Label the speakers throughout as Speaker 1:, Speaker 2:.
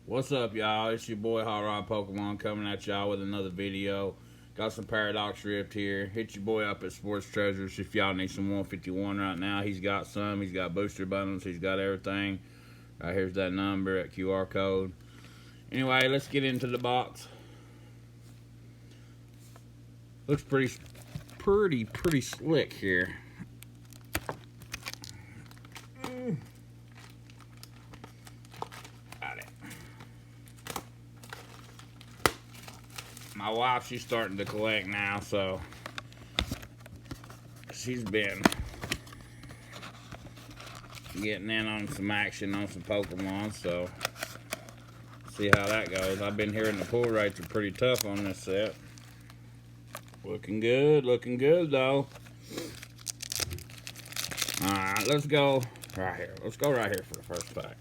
Speaker 1: What's up, y'all? It's your boy Hot Rod Pokemon coming at y'all with another video. Got some Paradox Rift here. Hit your boy up at Sports Treasures if y'all need some 151 right now. He's got some. He's got booster bundles. He's got everything. Right here's that number, that QR code. Anyway, let's get into the box. Looks pretty slick here. My wife, she's starting to collect now, so she's been getting in on some action on some Pokemon, so see how that goes. I've been hearing the pull rates are pretty tough on this set. Looking good though. Alright, let's go right here. Let's go right here for the first pack.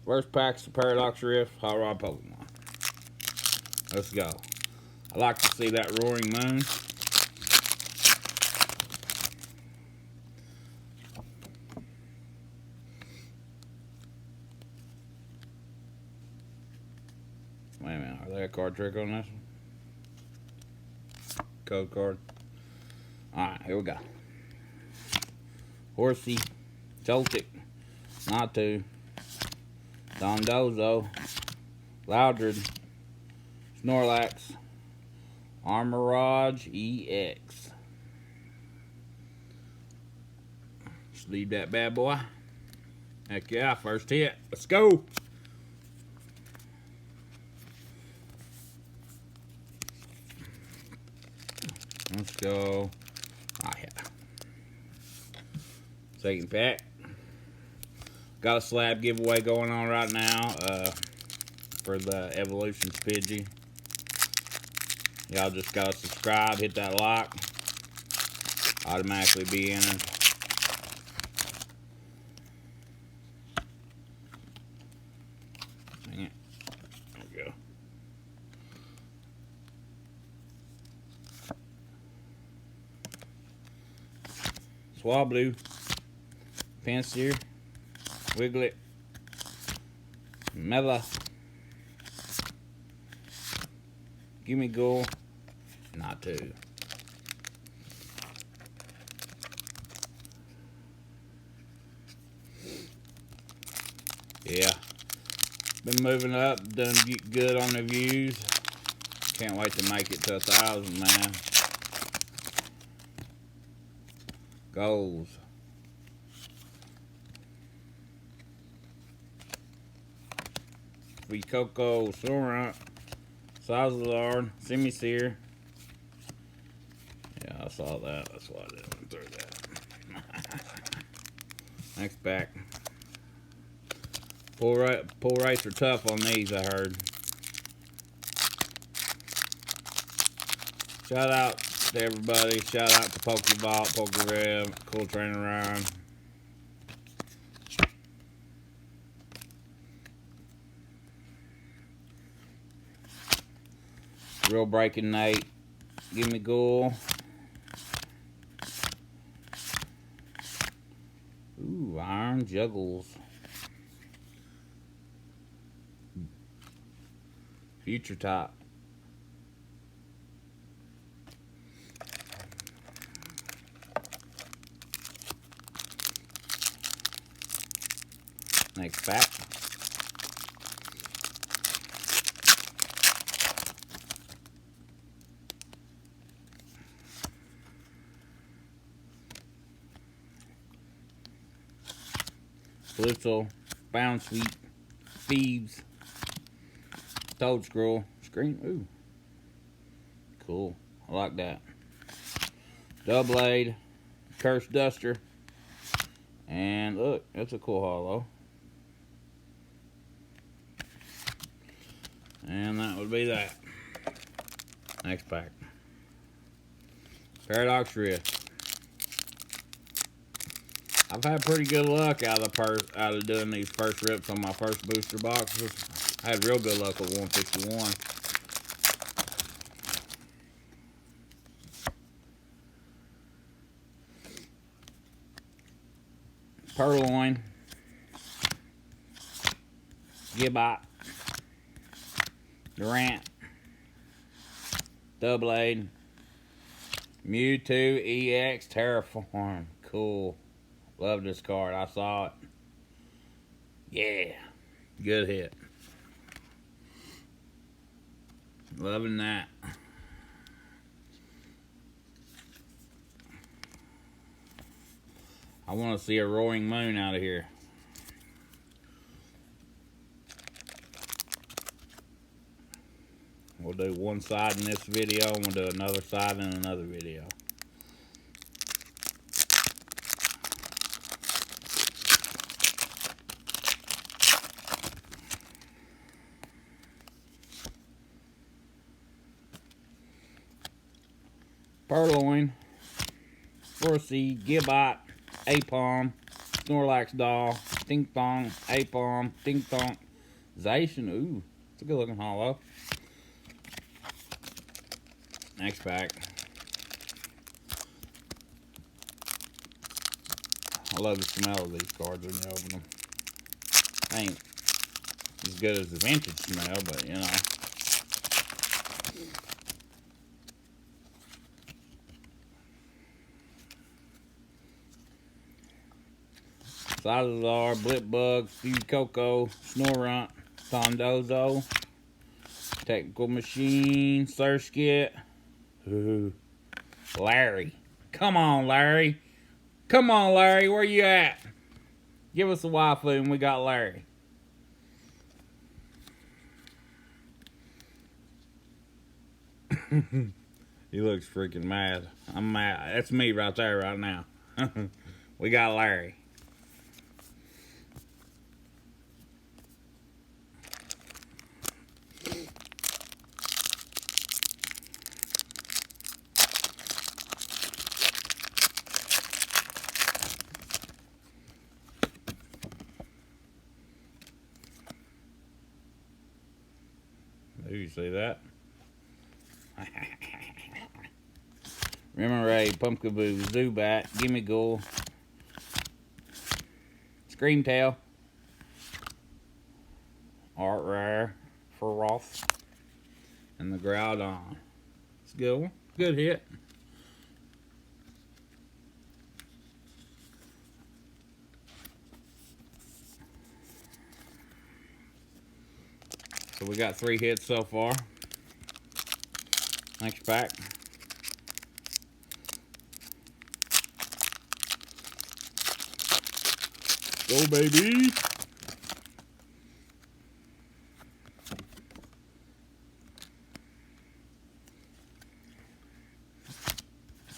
Speaker 1: First pack's the Paradox Rift Hot Rod Pokemon. Let's go. I like to see that Roaring Moon. Wait a minute, are there a card trick on this one? Code card. Alright, here we go. Horsey, Joltik, Natu, Dondozo, Loudred, Snorlax, Armorage EX. Just leave that bad boy. Heck yeah, first hit. Let's go. Let's go. Ah, yeah. Second pack. Got a slab giveaway going on right now for the Evolutions Pidgey. Y'all just gotta subscribe, hit that like. Automatically be in it. Dang it. There we go. Swablu, Pinsir, Wiglet, Mela, Gimmighoul, Natu. Yeah, been moving up, done good on the views. Can't wait to make it to 1,000, man. Goals. Coco, Sorant, Sazazard, Simisear. Yeah, I saw that. That's why I didn't throw that. Next pack. Pull rates are tough on these, I heard. Shout out to everybody. Shout out to Pokeball, Pokerev, Cool Trainer Ryan. Real Breaking Nate, Gimmighoul. Ooh, Iron Juggles. Future Top. Next pack. Blitzel, Bounsweet, Thieves, Toadscroll, Screen. Ooh, cool. I like that. Doublade, Cursed Duster, and look, that's a cool holo. And that would be that. Next pack. Paradox Rift. I've had pretty good luck out of doing these first rips on my first booster boxes. I had real good luck with 151. Purloin, Gibbot, Durant, Double A, Mewtwo EX Terraform. Cool. Love this card. I saw it. Yeah. Good hit. Loving that. I want to see a Roaring Moon out of here. We'll do one side in this video, and we'll do another side in another video. Purloin, Horsea, Gibbot, Apom, Snorlax Doll, Ting Tong, Apom, Ting Tong, Zacian. Ooh, it's a good looking hollow. Next pack. I love the smell of these cards when you open them. Ain't as good as the vintage smell, but you know. Salazar, Blipbug, Fuecoco, Snorunt, Tondozo, Technical Machine, Surskit. Ooh, Larry. Come on, Larry. Come on, Larry. Where you at? Give us a waifu and we got Larry. He looks freaking mad. I'm mad. That's me right there right now. We got Larry. Do you see that? Remoraid, Pumpkaboo, Zubat, Gimmighoul, Screamtail, Art Rare, Feroth, and the Groudon. It's a good one. Good hit. So we got 3 hits so far. Next pack. Go, baby.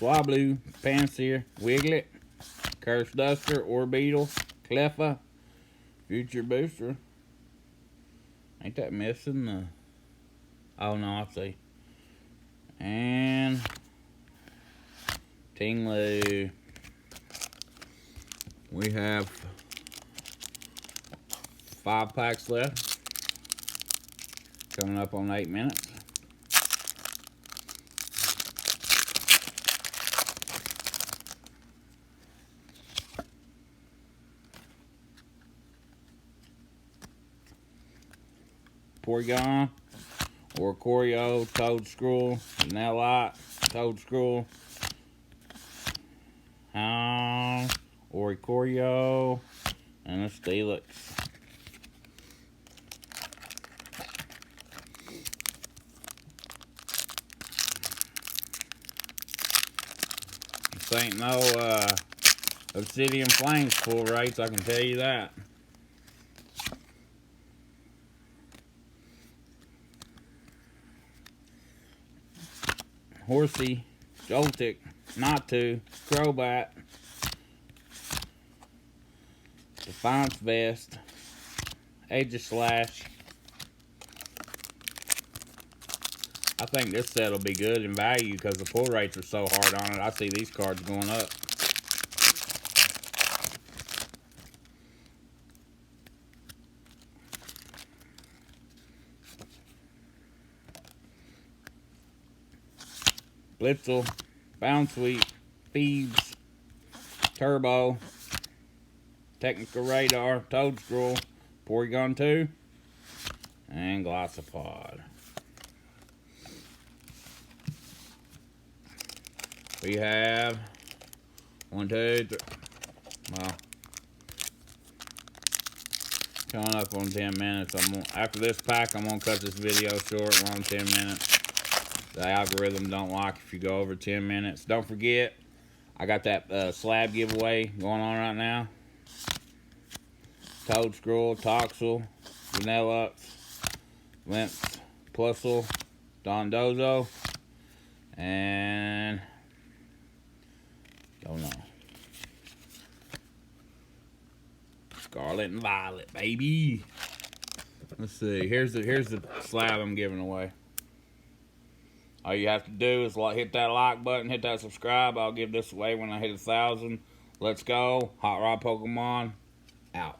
Speaker 1: Swablu, Pansear, Wiglet, Curse Duster, Orbeetle, Cleffa, Future Booster. Ain't that missing the... Oh, no, I see. And... Tinglu. We have 5 packs left. Coming up on 8 minutes. Porygon, Oricorio, Toedscruel, Vanillite, Toedscruel, Oricorio, and a Steelix. This ain't no Obsidian Flames full rates, I can tell you that. Horsea, Joltik, Natu, Crobat, Defiance Vest, Aegislash. I think this set will be good in value because the pull rates are so hard on it. I see these cards going up. Blitzel, Bounsweet, Phoebes, Turbo, Technical Radar, Toedscruel, Porygon 2, and Glossopod. We have 1, 2, 3. Well, coming up on 10 minutes. After this pack, I'm gonna cut this video short. We're on 10 minutes. The algorithm don't like if you go over 10 minutes. Don't forget, I got that slab giveaway going on right now. Toad Scroll, Toxel, Vanillux, Limps, Plusle, Dondozo, and don't know. Scarlet and Violet, baby. Let's see. Here's the slab I'm giving away. All you have to do is hit that like button, hit that subscribe. I'll give this away when I hit 1,000. Let's go. Hot Rod Pokemon out.